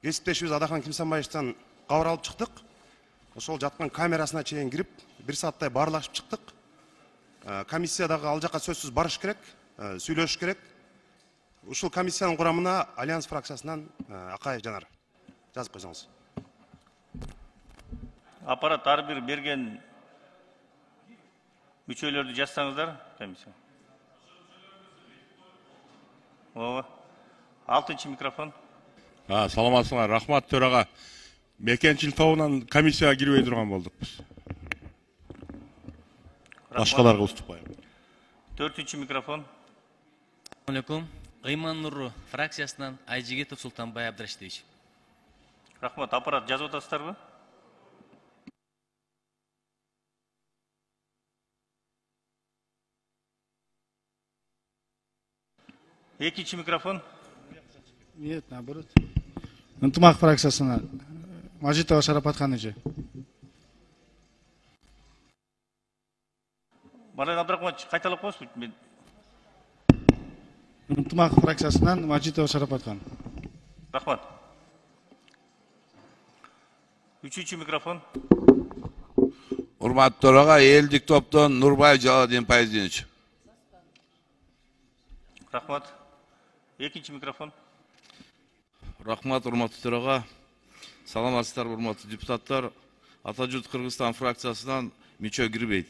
кесиптешибиз Адахан Кимсанбаевичтен кабар алып чыктык. Ошол жаткан камерасына чейин кирип, 1 сааттай баарлашып чыктык. Комиссиядагы ал жакка сөзсүз барыш керек, сүйлөшүш керек. Ушул комиссиянын курамына Альянс фракциясынан Акаев Жанар. Жазып койсоңуз. Аппарат ар бир берген мүчөлөрдү жазсаңыздар, комиссия. Ооба. 6-чы микрофон. Саламатсыңар, рахмат төрага. Мекенчил тобунан комиссияга кирбей турган болдук биз. Башкаларга уступпайм. 4-чы микрофон. Алейкум. Гыйман Нуру фракциясынан Айжигитов Султанбай Абдыраштевич. Рахмат, аппарат жазып атасыздарбы? Экинчи микрофон. Нет, наоборот. Ынтымак фракциясына Мажитова Шарапатхан эже. Марат Абдрахманович, кайталап коесузбу? Ынтымак фракциясынан Мажитова Шарапатхан. Рахмат. 3-чү микрофон. Урматтуу төрага, элдик топтон Нурбаев Жалалдин Пайыздинович. Рахмат. 2-чү микрофон. Рахмат, урматтуу төрага. Саламатсыздар, урматтуу депутаттар. Атажурт Кыргызстан фракциясынан мүчө кирбейт.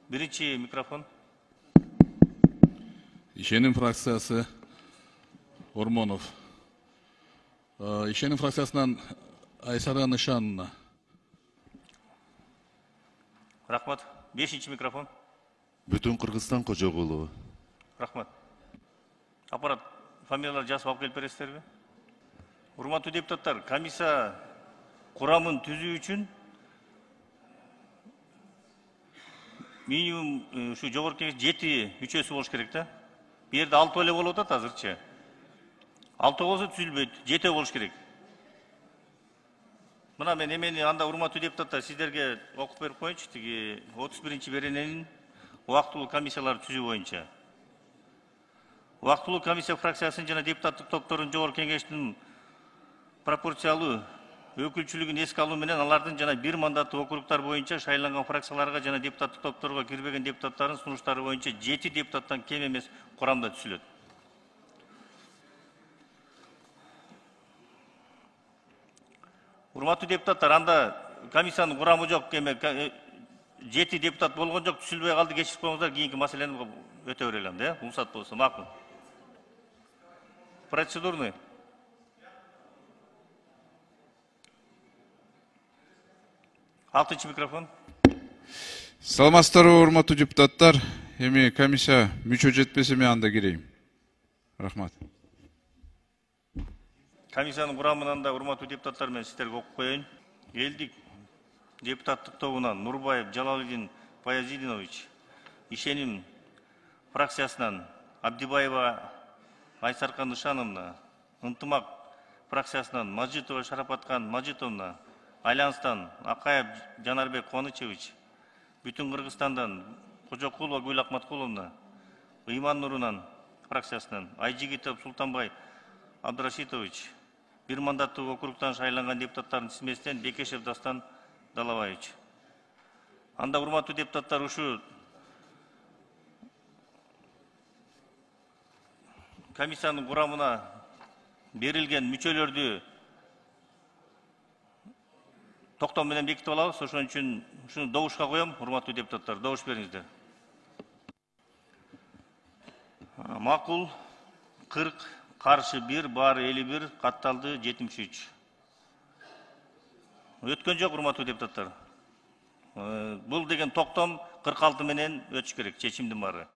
Биринчи микрофон. Ишеним фракциясы Ормонов. Ишеним фракциясынан Айсара Нышанова. Рахмат. 5-чи микрофон. Бүтүн Кыргызстан Кожогулова. Рахмат. Аппарат фамилиялар жазып алып келип бересиздерби? Урматтуу депутаттар, комиссия курамын түзүү үчүн минимум ушу жогорку кеңеш 7 мүчөсү болуш керек да. Бу жерде 6 эле болуп атат азырчы. 6 болсо түзүлбөйт, 7 болуш керек. Мына мен эмени анда урматтуу депутаттар сиздерге окуп берип коеюнчу, тиги 31-чи берененин убактылуу комиссиялар түзүү боюнча. Убактылуу комиссия фракциясынын жана депутаттык топторунун жогорку кеңештин пропорциялуу өкүлчүлүгүн эске алуу менен алардын жана бир мандаттык округтар боюнча шайланган фракцияларга жана депутаттык топторго кирбеген депутаттардын сунуштары боюнча 7 депутаттан кем эмес курамда түзүлөт. Урматтуу депутаттар, анда комиссиянын курамы жок, 7 депутат болгон жок, түзүлбөй калды, кечирип коюңуздар, кийинки маселени өтө берелем да, уруксат болсо, макул. Процедурный. Алтынчы микрофон. Саламатсыздарбы, урматтуу депутаттар. Эми комиссия мүчө жетпесе мен анда кирейм. Рахмат. Комиссиянын курамынан да урматтуу депутаттар мен сиздерге окуп коеюн. Элдик депутаттык тобунан Нурбаев Жалалдин Баязидинович, Ишеним фракциясынан Абдибаева Айсарка Нышановна, Ынтымак фракциясынан Мажитова Шарапатхан Мажитовна, Альянстан Акаев Жанарбек Кубанычевич, Бүтүн Кыргызстандан Кожокулова Гүл Акматкуловна, Гыйман Нурунан фракциясынан Айжигитов Султанбай Абдрашитович, бир мандаттык округтан шайланган депутаттардын тизмесинен Бекешев Дастан Далабаевич. Анда урматтуу депутаттар, ушу комиссиянын курамына берилген мүчөлөрдү токтом менен бекитип алабыз. Ошон үчүн ушуну добушка коем, урматтуу депутаттар, добуш бериңиздер. Макул 40, каршы 1, баары 51, катталды 73. Өткөн жок, урматтуу депутаттар. Бул деген токтом 46 менен өтүш керек, чечимдин баары.